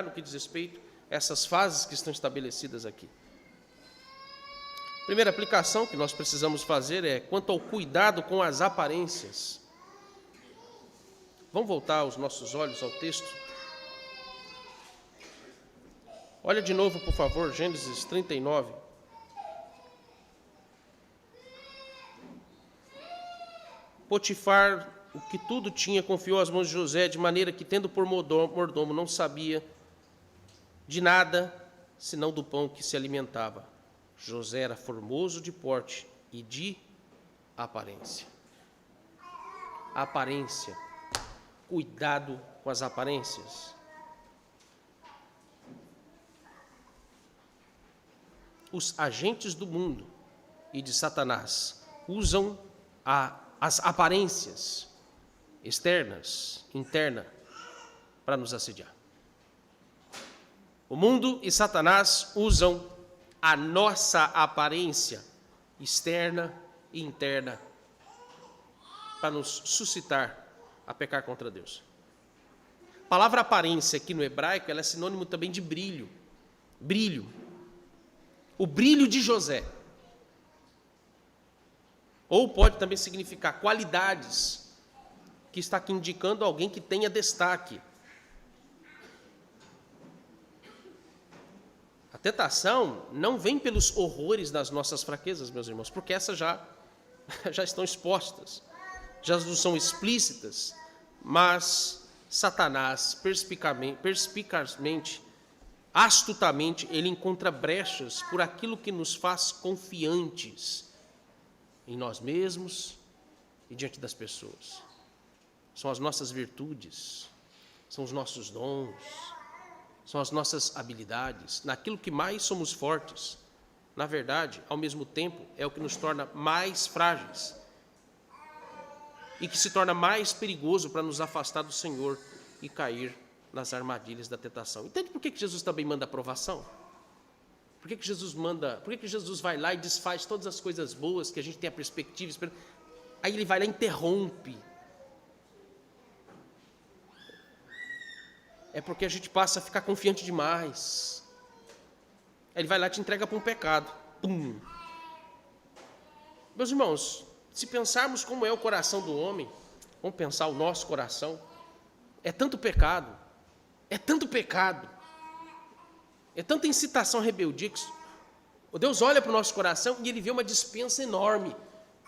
no que diz respeito a essas fases que estão estabelecidas aqui. A primeira aplicação que nós precisamos fazer é quanto ao cuidado com as aparências. Vamos voltar os nossos olhos ao texto. Olha de novo, por favor, Gênesis 39. Potifar, o que tudo tinha, confiou às mãos de José, de maneira que, tendo por mordomo, não sabia de nada, senão do pão que se alimentava. José era formoso de porte e de aparência. Aparência. Cuidado com as aparências. Os agentes do mundo e de Satanás usam as aparências externas, internas, para nos assediar. O mundo e Satanás usam a nossa aparência externa e interna para nos suscitar a pecar contra Deus. A palavra aparência aqui no hebraico, ela é sinônimo também de brilho. Brilho. O brilho de José. Ou pode também significar qualidades, que está aqui indicando alguém que tenha destaque. A tentação não vem pelos horrores das nossas fraquezas, meus irmãos, porque essas já estão expostas, já não são explícitas, mas Satanás, perspicazmente, astutamente, ele encontra brechas por aquilo que nos faz confiantes em nós mesmos e diante das pessoas. São as nossas virtudes, são os nossos dons, são as nossas habilidades, naquilo que mais somos fortes. Na verdade, ao mesmo tempo, é o que nos torna mais frágeis e que se torna mais perigoso para nos afastar do Senhor e cair nas armadilhas da tentação. Entende por que Jesus também manda aprovação? Por que Jesus vai lá e desfaz todas as coisas boas que a gente tem a perspectiva? Aí ele vai lá e interrompe. É porque a gente passa a ficar confiante demais. Aí ele vai lá e te entrega para um pecado. Pum. Meus irmãos, se pensarmos como é o coração do homem, vamos pensar o nosso coração, é tanto pecado, é tanto pecado, é tanta incitação à rebeldia, que o Deus olha para o nosso coração e ele vê uma dispensa enorme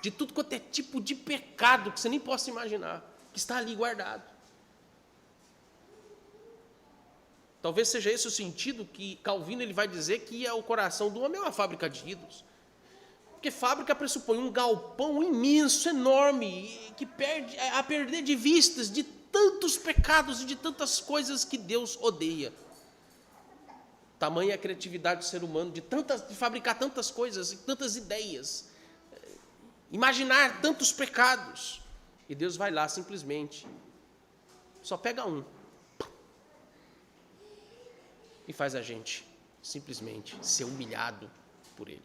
de tudo quanto é tipo de pecado que você nem possa imaginar, que está ali guardado. Talvez seja esse o sentido que Calvino ele vai dizer que o coração do homem é uma fábrica de ídolos. Porque fábrica pressupõe um galpão imenso, enorme, que a perder de vistas de tantos pecados e de tantas coisas que Deus odeia. Tamanha a criatividade do ser humano de fabricar tantas coisas e tantas ideias, imaginar tantos pecados. E Deus vai lá simplesmente, só pega um e faz a gente simplesmente ser humilhado por Ele.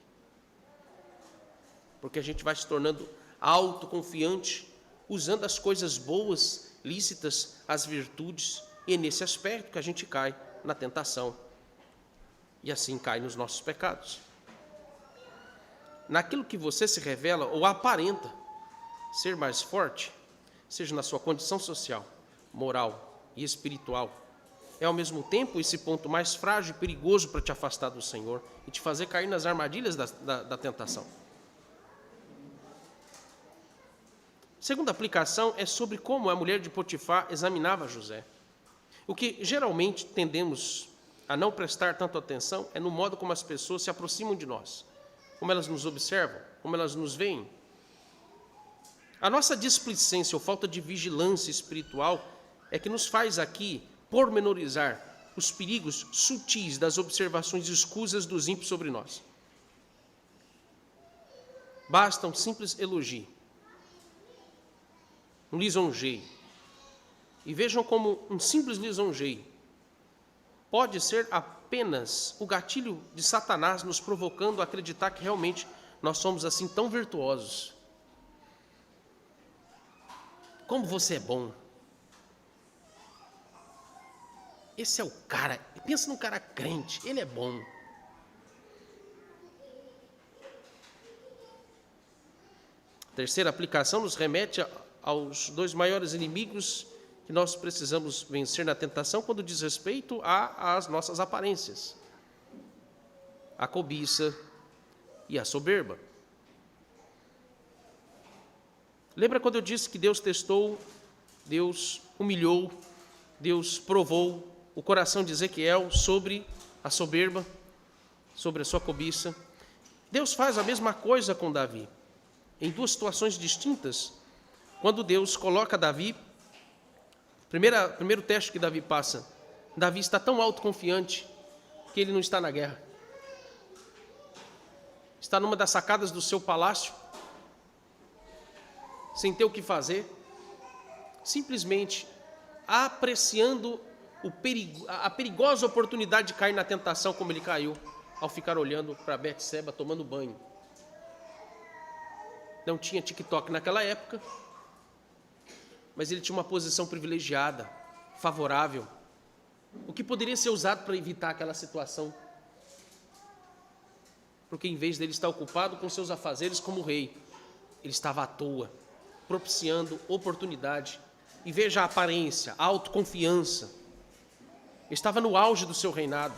Porque a gente vai se tornando autoconfiante, usando as coisas boas, lícitas, as virtudes, e é nesse aspecto que a gente cai na tentação. E assim cai nos nossos pecados. Naquilo que você se revela ou aparenta ser mais forte, seja na sua condição social, moral e espiritual, é ao mesmo tempo esse ponto mais frágil e perigoso para te afastar do Senhor e te fazer cair nas armadilhas da tentação. Segunda aplicação é sobre como a mulher de Potifar examinava José. O que geralmente tendemos a não prestar tanto atenção é no modo como as pessoas se aproximam de nós, como elas nos observam, como elas nos veem. A nossa displicência ou falta de vigilância espiritual é que nos faz aqui pormenorizar os perigos sutis das observações escusas dos ímpios sobre nós. Basta um simples elogio, um lisonjeio, e vejam como um simples lisonjeio pode ser apenas o gatilho de Satanás nos provocando a acreditar que realmente nós somos assim tão virtuosos. Como você é bom. Esse é o cara. Pensa num cara crente, ele é bom. A terceira aplicação nos remete aos dois maiores inimigos que nós precisamos vencer na tentação quando diz respeito às nossas aparências: a cobiça e a soberba. Lembra quando eu disse que Deus testou, Deus humilhou, Deus provou o coração de Ezequiel sobre a soberba, sobre a sua cobiça? Deus faz a mesma coisa com Davi, em duas situações distintas. Quando Deus coloca Davi, primeiro teste que Davi passa, Davi está tão autoconfiante que ele não está na guerra. Está numa das sacadas do seu palácio, sem ter o que fazer, simplesmente apreciando a perigosa oportunidade de cair na tentação, como ele caiu ao ficar olhando para Betseba tomando banho. Não tinha TikTok naquela época, mas ele tinha uma posição privilegiada, favorável, o que poderia ser usado para evitar aquela situação, porque em vez dele estar ocupado com seus afazeres como rei, ele estava à toa, propiciando oportunidade. E veja a aparência, a autoconfiança. Ele estava no auge do seu reinado.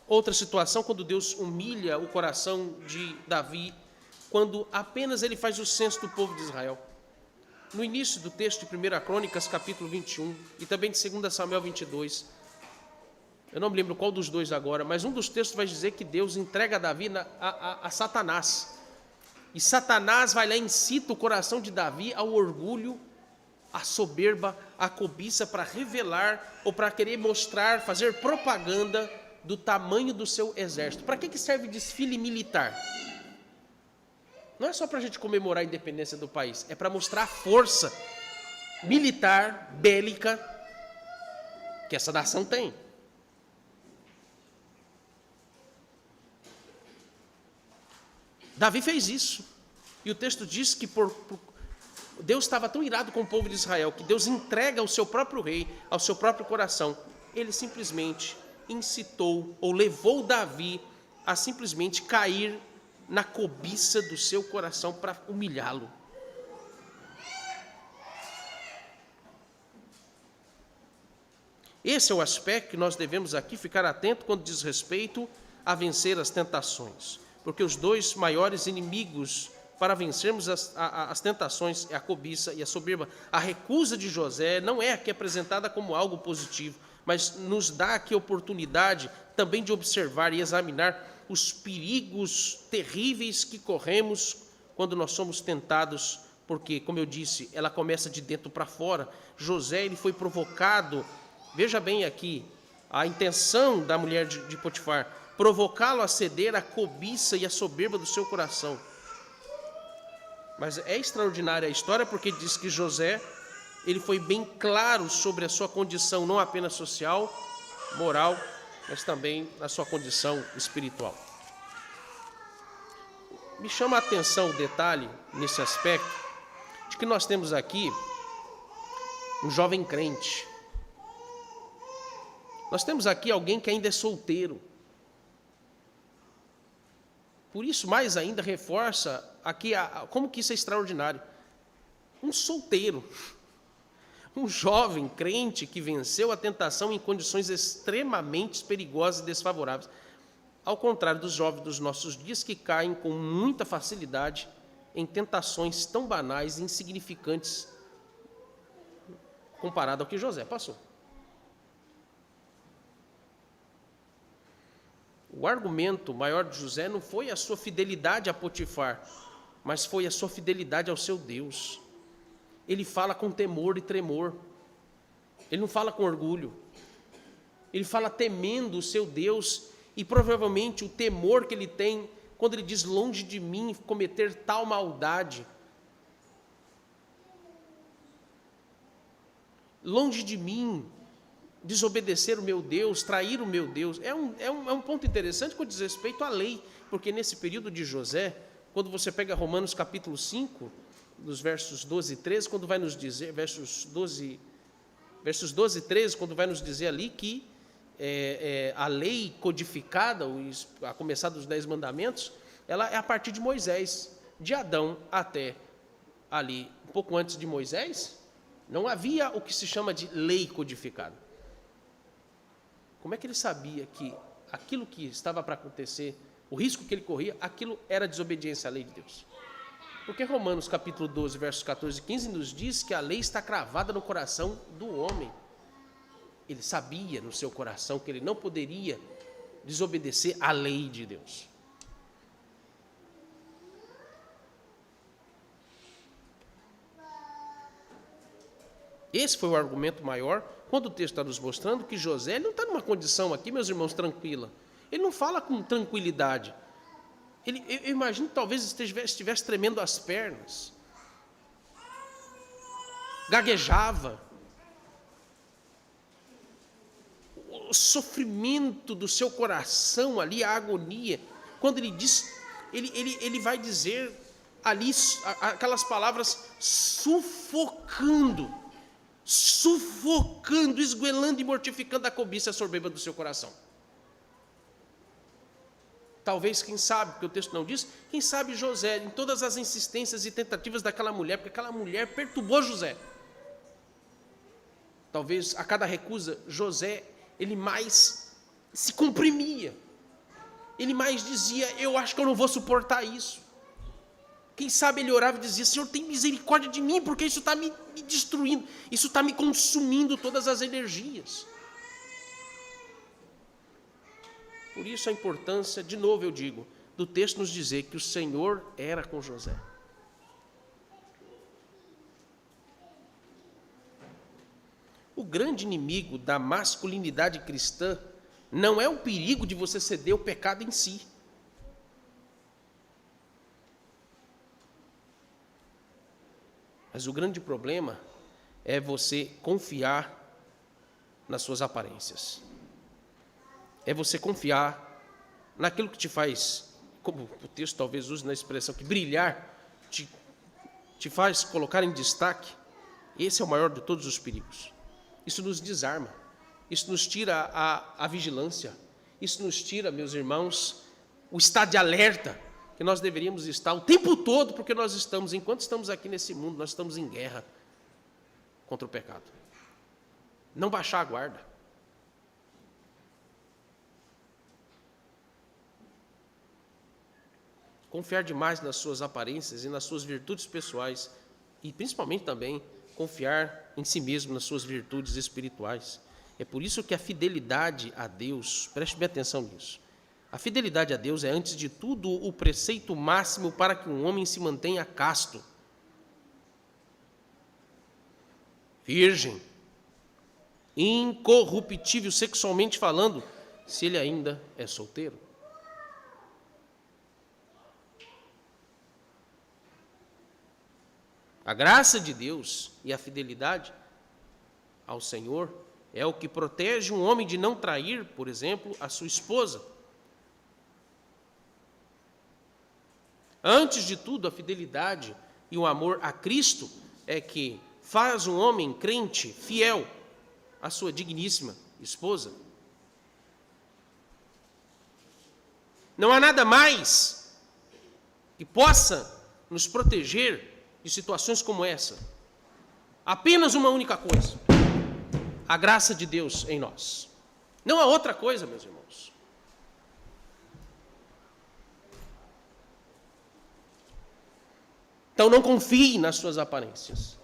Outra situação, quando Deus humilha o coração de Davi, quando apenas ele faz o censo do povo de Israel. No início do texto de 1 Crônicas, capítulo 21, e também de 2 Samuel 22, eu não me lembro qual dos dois agora, mas um dos textos vai dizer que Deus entrega Davi a Satanás. E Satanás vai lá e incita o coração de Davi ao orgulho, à soberba, à cobiça, para revelar ou para querer mostrar, fazer propaganda do tamanho do seu exército. Para que serve desfile militar? Não é só para a gente comemorar a independência do país, é para mostrar a força militar, bélica, que essa nação tem. Davi fez isso, e o texto diz que Deus estava tão irado com o povo de Israel, que Deus entrega ao seu próprio rei, ao seu próprio coração. Ele simplesmente incitou, ou levou Davi a simplesmente cair na cobiça do seu coração para humilhá-lo. Esse é o aspecto que nós devemos aqui ficar atento quando diz respeito a vencer as tentações. Porque os dois maiores inimigos para vencermos as tentações é a cobiça e a soberba. A recusa de José não é aqui apresentada como algo positivo, mas nos dá aqui a oportunidade também de observar e examinar os perigos terríveis que corremos quando nós somos tentados, porque, como eu disse, ela começa de dentro para fora. José, ele foi provocado, veja bem aqui, a intenção da mulher de Potifar, provocá-lo a ceder à cobiça e à soberba do seu coração. Mas é extraordinária a história, porque diz que José, ele foi bem claro sobre a sua condição, não apenas social, moral, mas também na sua condição espiritual. Me chama a atenção o detalhe, nesse aspecto, de que nós temos aqui um jovem crente. Nós temos aqui alguém que ainda é solteiro. Por isso, mais ainda, reforça aqui como que isso é extraordinário. Um solteiro, um jovem crente que venceu a tentação em condições extremamente perigosas e desfavoráveis. Ao contrário dos jovens dos nossos dias, que caem com muita facilidade em tentações tão banais e insignificantes, comparado ao que José passou. O argumento maior de José não foi a sua fidelidade a Potifar, mas foi a sua fidelidade ao seu Deus. Ele fala com temor e tremor. Ele não fala com orgulho. Ele fala temendo o seu Deus, e provavelmente o temor que ele tem quando ele diz: longe de mim cometer tal maldade. Longe de mim desobedecer o meu Deus, trair o meu Deus. É um ponto interessante quando diz respeito à lei, porque nesse período de José, quando você pega Romanos capítulo 5, dos versos 12 e 13, quando vai nos dizer, versos 12 e 13, quando vai nos dizer ali que a lei codificada, a começar dos 10 mandamentos, ela é a partir de Moisés, de Adão até ali, um pouco antes de Moisés, não havia o que se chama de lei codificada. Como é que ele sabia que aquilo que estava para acontecer, o risco que ele corria, aquilo era desobediência à lei de Deus? Porque Romanos capítulo 12, versos 14 e 15 nos diz que a lei está cravada no coração do homem. Ele sabia no seu coração que ele não poderia desobedecer à lei de Deus. Esse foi o argumento maior, quando o texto está nos mostrando que José não está numa condição aqui, meus irmãos, tranquila. Ele não fala com tranquilidade. Eu imagino que talvez estivesse tremendo as pernas, gaguejava. O sofrimento do seu coração ali, a agonia. Quando ele diz, ele vai dizer ali aquelas palavras sufocando, esgoelando e mortificando a cobiça soberba do seu coração. Talvez, quem sabe, porque o texto não diz, quem sabe José, em todas as insistências e tentativas daquela mulher, porque aquela mulher perturbou José. Talvez a cada recusa, José, ele mais se comprimia. Ele mais dizia, eu acho que eu não vou suportar isso. Quem sabe ele orava e dizia, Senhor, tem misericórdia de mim, porque isso está me destruindo, isso está me consumindo todas as energias. Por isso a importância, de novo eu digo, do texto nos dizer que o Senhor era com José. O grande inimigo da masculinidade cristã não é o perigo de você ceder ao pecado em si. Mas o grande problema é você confiar nas suas aparências. É você confiar naquilo que te faz, como o texto talvez use na expressão, que brilhar, te faz colocar em destaque. Esse é o maior de todos os perigos. Isso nos desarma, isso nos tira a vigilância, isso nos tira, meus irmãos, o estado de alerta que nós deveríamos estar o tempo todo, porque nós estamos, enquanto estamos aqui nesse mundo, nós estamos em guerra contra o pecado. Não baixar a guarda. Confiar demais nas suas aparências e nas suas virtudes pessoais, e principalmente também confiar em si mesmo nas suas virtudes espirituais. É por isso que a fidelidade a Deus, preste bem atenção nisso, a fidelidade a Deus é, antes de tudo, o preceito máximo para que um homem se mantenha casto, virgem, incorruptível sexualmente falando, se ele ainda é solteiro. A graça de Deus e a fidelidade ao Senhor é o que protege um homem de não trair, por exemplo, a sua esposa. Antes de tudo, a fidelidade e o amor a Cristo é que faz um homem crente, fiel à sua digníssima esposa. Não há nada mais que possa nos proteger de situações como essa. Apenas uma única coisa: a graça de Deus em nós. Não há outra coisa, meus irmãos. Então não confie nas suas aparências.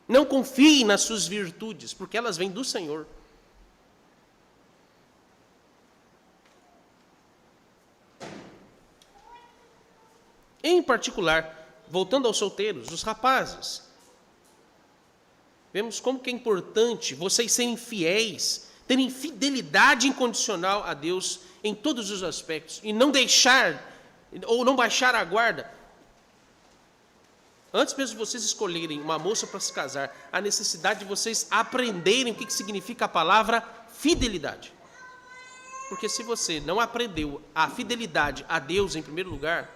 Não confie nas suas virtudes, porque elas vêm do Senhor. Em particular, voltando aos solteiros, os rapazes, vemos como que é importante vocês serem fiéis, terem fidelidade incondicional a Deus em todos os aspectos, e não deixar, ou não baixar a guarda. Antes mesmo de vocês escolherem uma moça para se casar, a necessidade de vocês aprenderem o que significa a palavra fidelidade. Porque se você não aprendeu a fidelidade a Deus em primeiro lugar,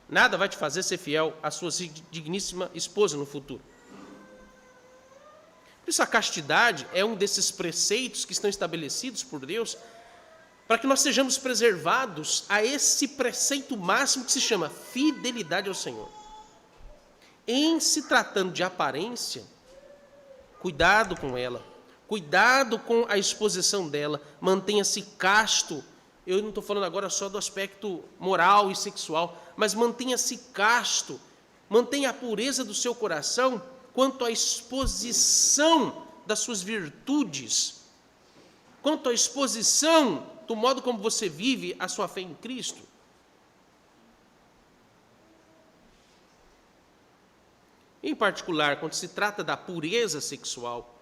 nada vai te fazer ser fiel à sua digníssima esposa no futuro. Por isso a castidade é um desses preceitos que estão estabelecidos por Deus para que nós sejamos preservados a esse preceito máximo que se chama fidelidade ao Senhor. Em se tratando de aparência, cuidado com ela, cuidado com a exposição dela, mantenha-se casto. Eu não estou falando agora só do aspecto moral e sexual, mas mantenha-se casto, mantenha a pureza do seu coração quanto à exposição das suas virtudes, quanto à exposição do modo como você vive a sua fé em Cristo. Em particular, quando se trata da pureza sexual,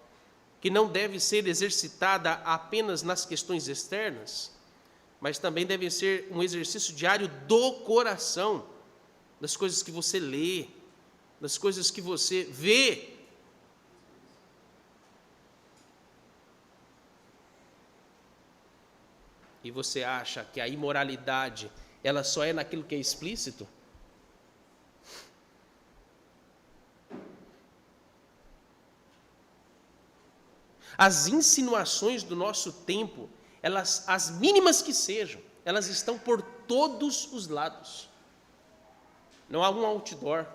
que não deve ser exercitada apenas nas questões externas, mas também deve ser um exercício diário do coração, das coisas que você lê, das coisas que você vê. E você acha que a imoralidade, ela só é naquilo que é explícito? As insinuações do nosso tempo, elas, as mínimas que sejam, elas estão por todos os lados. Não há um outdoor,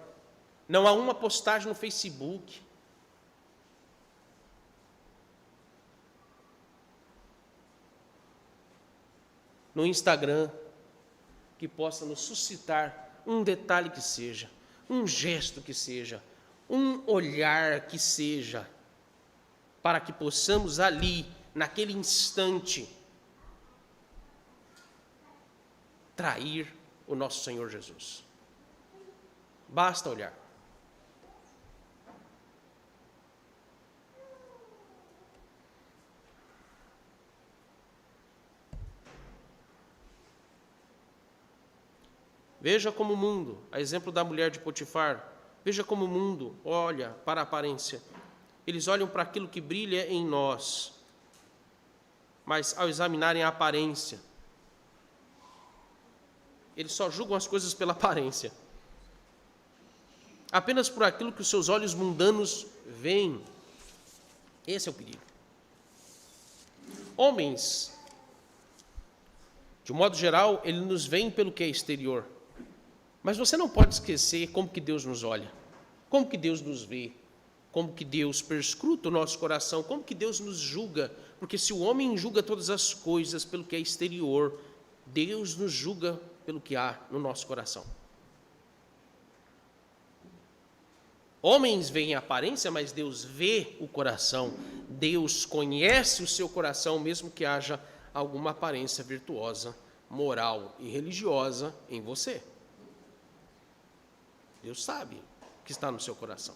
não há uma postagem no Facebook. No Instagram, que possa nos suscitar um detalhe que seja, um gesto que seja, um olhar que seja, para que possamos ali, naquele instante, trair o nosso Senhor Jesus. Basta olhar. Veja como o mundo, a exemplo da mulher de Potifar, veja como o mundo olha para a aparência. Eles olham para aquilo que brilha em nós, mas ao examinarem a aparência, eles só julgam as coisas pela aparência, apenas por aquilo que os seus olhos mundanos veem. Esse é o perigo. Homens, de um modo geral, eles nos veem pelo que é exterior, mas você não pode esquecer como que Deus nos olha, como que Deus nos vê, como que Deus perscruta o nosso coração, como que Deus nos julga, porque se o homem julga todas as coisas pelo que é exterior, Deus nos julga pelo que há no nosso coração. Homens veem a aparência, mas Deus vê o coração, Deus conhece o seu coração, mesmo que haja alguma aparência virtuosa, moral e religiosa em você. Deus sabe o que está no seu coração.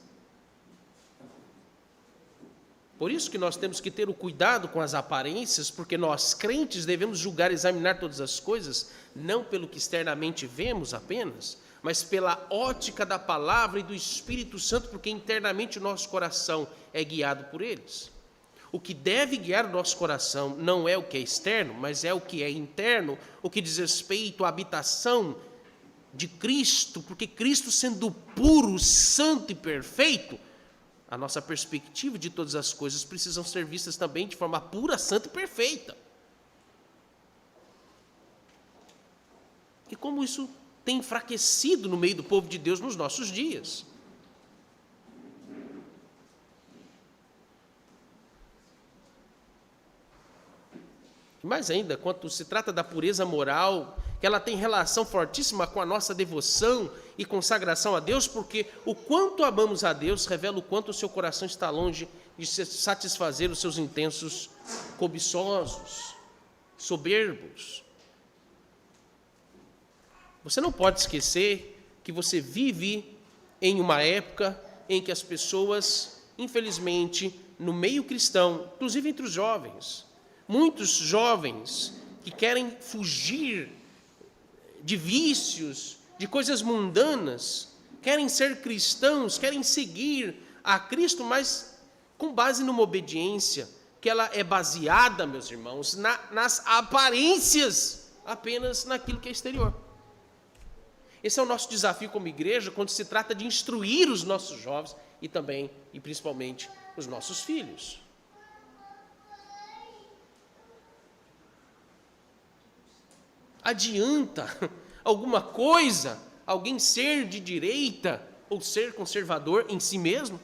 Por isso que nós temos que ter o cuidado com as aparências, porque nós, crentes, devemos julgar e examinar todas as coisas, não pelo que externamente vemos apenas, mas pela ótica da palavra e do Espírito Santo, porque internamente o nosso coração é guiado por eles. O que deve guiar o nosso coração não é o que é externo, mas é o que é interno, o que diz respeito à habitação de Cristo, porque Cristo, sendo puro, santo e perfeito, a nossa perspectiva de todas as coisas precisam ser vistas também de forma pura, santa e perfeita. E como isso tem enfraquecido no meio do povo de Deus nos nossos dias. Mais ainda, quando se trata da pureza moral, que ela tem relação fortíssima com a nossa devoção e consagração a Deus, porque o quanto amamos a Deus revela o quanto o seu coração está longe de satisfazer os seus intensos cobiçosos, soberbos. Você não pode esquecer que você vive em uma época em que as pessoas, infelizmente, no meio cristão, inclusive entre os jovens, muitos jovens que querem fugir de vícios, de coisas mundanas, querem ser cristãos, querem seguir a Cristo, mas com base numa obediência que ela é baseada, meus irmãos, nas aparências, apenas naquilo que é exterior. Esse é o nosso desafio como igreja, quando se trata de instruir os nossos jovens e também, e principalmente, os nossos filhos. Adianta alguma coisa alguém ser de direita ou ser conservador em si mesmo?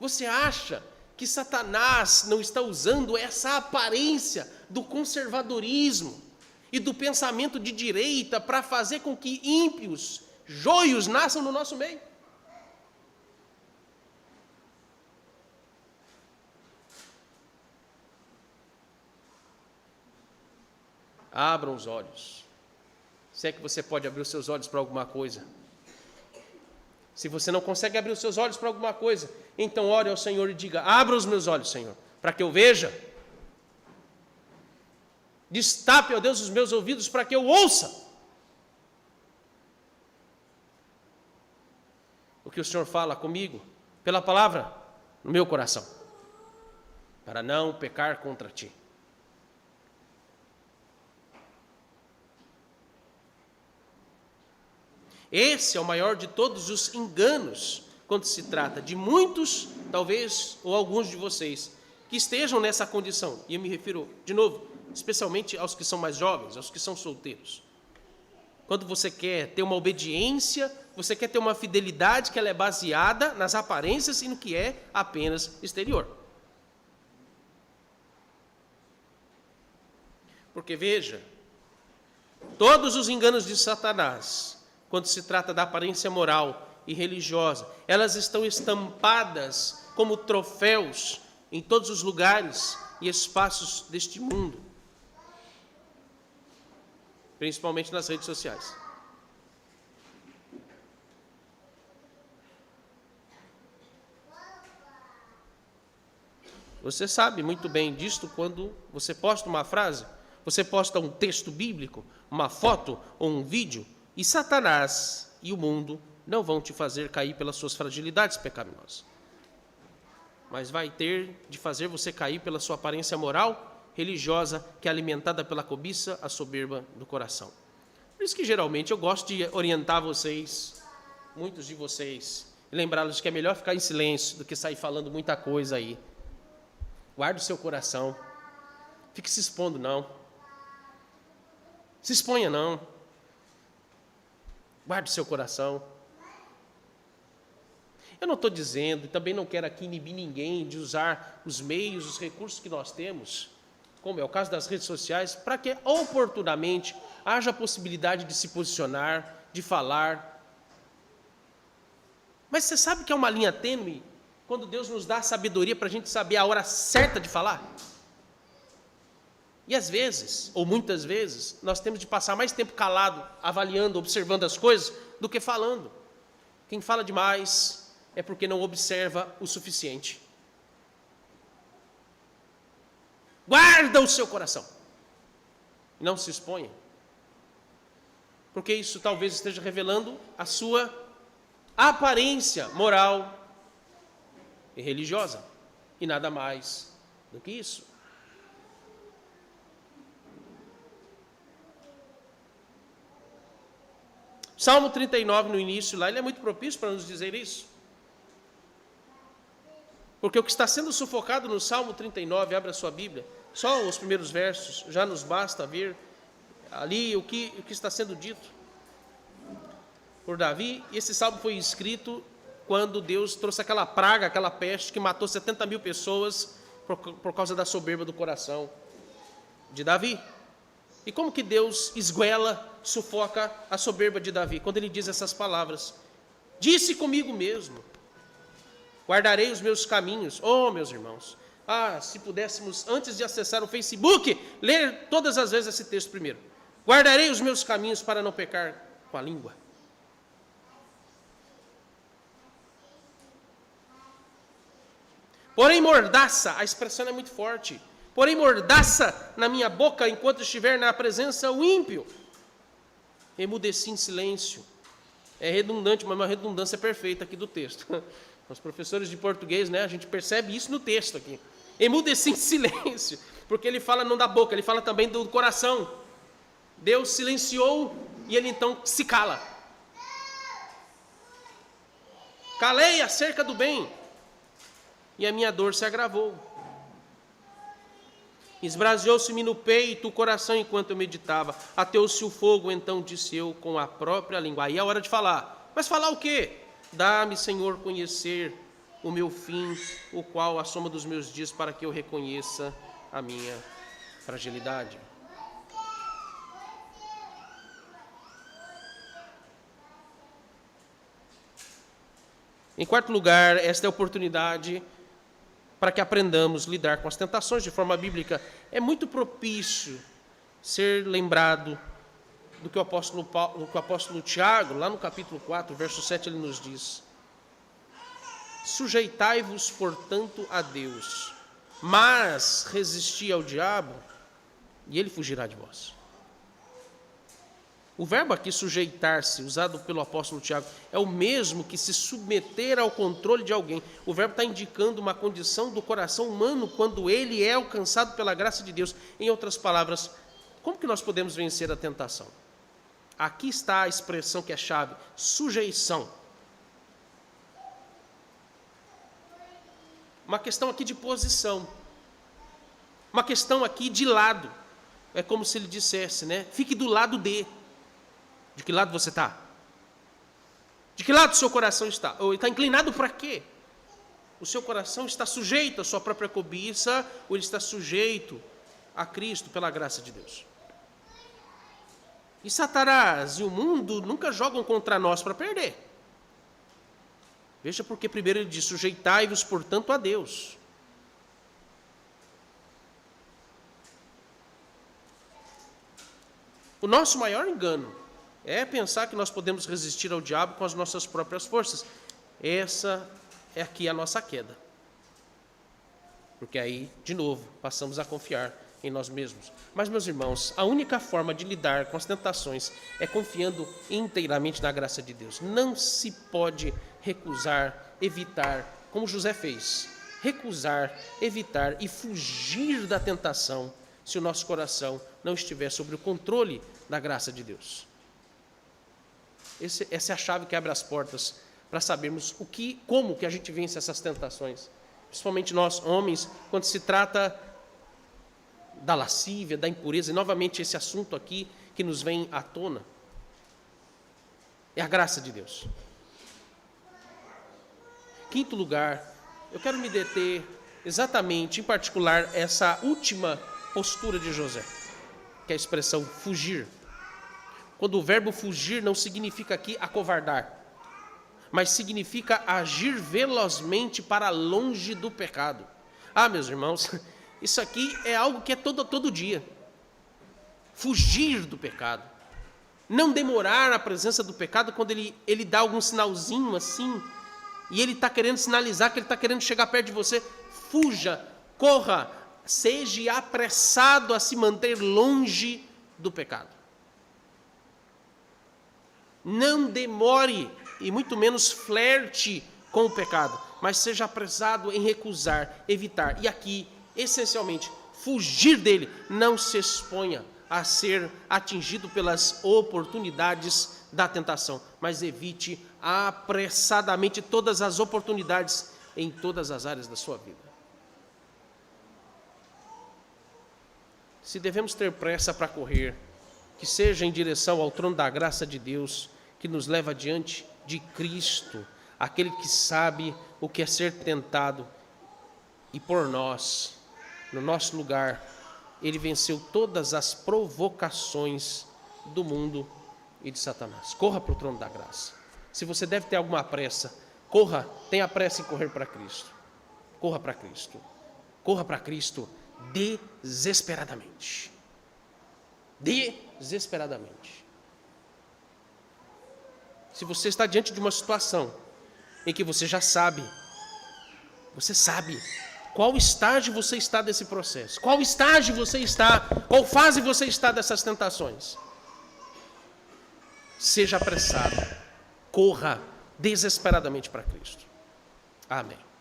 Você acha que Satanás não está usando essa aparência do conservadorismo e do pensamento de direita para fazer com que ímpios, joios nasçam no nosso meio? Abram os olhos. Se é que você pode abrir os seus olhos para alguma coisa. Se você não consegue abrir os seus olhos para alguma coisa, então ore ao Senhor e diga: abra os meus olhos, Senhor, para que eu veja. Destape, ó Deus, os meus ouvidos para que eu ouça o que o Senhor fala comigo, pela palavra, no meu coração, para não pecar contra Ti. Esse é o maior de todos os enganos, quando se trata de muitos, talvez, ou alguns de vocês, que estejam nessa condição. E eu me refiro, de novo, especialmente aos que são mais jovens, aos que são solteiros. Quando você quer ter uma obediência, você quer ter uma fidelidade que ela é baseada nas aparências e no que é apenas exterior. Porque veja, todos os enganos de Satanás, quando se trata da aparência moral e religiosa, elas estão estampadas como troféus em todos os lugares e espaços deste mundo, principalmente nas redes sociais. Você sabe muito bem disto quando você posta uma frase, você posta um texto bíblico, uma foto ou um vídeo, e Satanás e o mundo não vão te fazer cair pelas suas fragilidades pecaminosas, mas vai ter de fazer você cair pela sua aparência moral, religiosa, que é alimentada pela cobiça, a soberba do coração. Por isso que geralmente eu gosto de orientar vocês, muitos de vocês, e lembrá-los que é melhor ficar em silêncio do que sair falando muita coisa aí. Guarde o seu coração, fique se expondo não, se exponha não. Guarde o seu coração. Eu não estou dizendo, e também não quero aqui inibir ninguém de usar os meios, os recursos que nós temos, como é o caso das redes sociais, para que oportunamente haja a possibilidade de se posicionar, de falar. Mas você sabe que é uma linha tênue quando Deus nos dá a sabedoria para a gente saber a hora certa de falar? E às vezes, ou muitas vezes, nós temos de passar mais tempo calado, avaliando, observando as coisas, do que falando. Quem fala demais é porque não observa o suficiente. Guarda o seu coração. Não se exponha. Porque isso talvez esteja revelando a sua aparência moral e religiosa. E nada mais do que isso. Salmo 39, no início lá, ele é muito propício para nos dizer isso. Porque o que está sendo sufocado no Salmo 39, abra a sua Bíblia, só os primeiros versos, já nos basta ver ali o que está sendo dito por Davi. Esse salmo foi escrito quando Deus trouxe aquela praga, aquela peste que matou 70 mil pessoas por causa da soberba do coração de Davi. E como que Deus esguela, sufoca a soberba de Davi? Quando ele diz essas palavras: disse comigo mesmo, guardarei os meus caminhos. Oh, meus irmãos, se pudéssemos, antes de acessar o Facebook, ler todas as vezes esse texto primeiro. Guardarei os meus caminhos para não pecar com a língua. Porém mordaça, a expressão é muito forte. Porém mordaça na minha boca enquanto estiver na presença o ímpio. Emudeci em silêncio. É redundante, mas uma redundância perfeita aqui do texto. Os professores de português, né, a gente percebe isso no texto aqui. Emudeci em silêncio, porque ele fala não da boca, ele fala também do coração. Deus silenciou e ele então se cala. Calei acerca do bem, e a minha dor se agravou. Esbraseou-se-me no peito o coração enquanto eu meditava. Ateu-se o fogo, então disse eu com a própria língua. Aí é a hora de falar. Mas falar o quê? Dá-me, Senhor, conhecer o meu fim, o qual a soma dos meus dias, para que eu reconheça a minha fragilidade. Em quarto lugar, esta é a oportunidade para que aprendamos a lidar com as tentações de forma bíblica. É muito propício ser lembrado do que o apóstolo Tiago, lá no capítulo 4, verso 7, ele nos diz: sujeitai-vos, portanto, a Deus, mas resisti ao diabo, e ele fugirá de vós. O verbo aqui, sujeitar-se, usado pelo apóstolo Tiago, é o mesmo que se submeter ao controle de alguém. O verbo está indicando uma condição do coração humano quando ele é alcançado pela graça de Deus. Em outras palavras, como que nós podemos vencer a tentação? Aqui está a expressão que é chave: sujeição. Uma questão aqui de posição. Uma questão aqui de lado. É como se ele dissesse, né? Fique do lado de. De que lado você está? De que lado o seu coração está? Ou está inclinado para quê? O seu coração está sujeito à sua própria cobiça, ou ele está sujeito a Cristo pela graça de Deus? E Satanás e o mundo nunca jogam contra nós para perder. Veja porque primeiro ele diz: sujeitai-vos, portanto, a Deus. O nosso maior engano é pensar que nós podemos resistir ao diabo com as nossas próprias forças. Essa é aqui a nossa queda. Porque aí, de novo, passamos a confiar em nós mesmos. Mas, meus irmãos, a única forma de lidar com as tentações é confiando inteiramente na graça de Deus. Não se pode recusar, evitar, como José fez. Recusar, evitar e fugir da tentação se o nosso coração não estiver sob o controle da graça de Deus. Essa é a chave que abre as portas para sabermos como que a gente vence essas tentações. Principalmente nós, homens, quando se trata da lascívia, da impureza, e novamente esse assunto aqui que nos vem à tona, é a graça de Deus. Quinto lugar, eu quero me deter exatamente, em particular, essa última postura de José, que é a expressão fugir. Quando o verbo fugir não significa aqui acovardar, mas significa agir velozmente para longe do pecado. Ah, meus irmãos, isso aqui é algo que é todo dia. Fugir do pecado. Não demorar na presença do pecado quando ele dá algum sinalzinho assim, e ele está querendo sinalizar que ele está querendo chegar perto de você. Fuja, corra, seja apressado a se manter longe do pecado. Não demore, e muito menos flerte com o pecado, mas seja apressado em recusar, evitar. E aqui, essencialmente, fugir dele. Não se exponha a ser atingido pelas oportunidades da tentação, mas evite apressadamente todas as oportunidades em todas as áreas da sua vida. Se devemos ter pressa para correr, que seja em direção ao trono da graça de Deus, que nos leva diante de Cristo, aquele que sabe o que é ser tentado, e por nós, no nosso lugar, ele venceu todas as provocações do mundo e de Satanás. Corra para o trono da graça. Se você deve ter alguma pressa, corra, tenha pressa em correr para Cristo. Corra para Cristo. Corra para Cristo desesperadamente. Desesperadamente. Se você está diante de uma situação em que você já sabe, qual estágio você está desse processo, qual estágio você está, qual fase você está dessas tentações, seja apressado, corra desesperadamente para Cristo. Amém.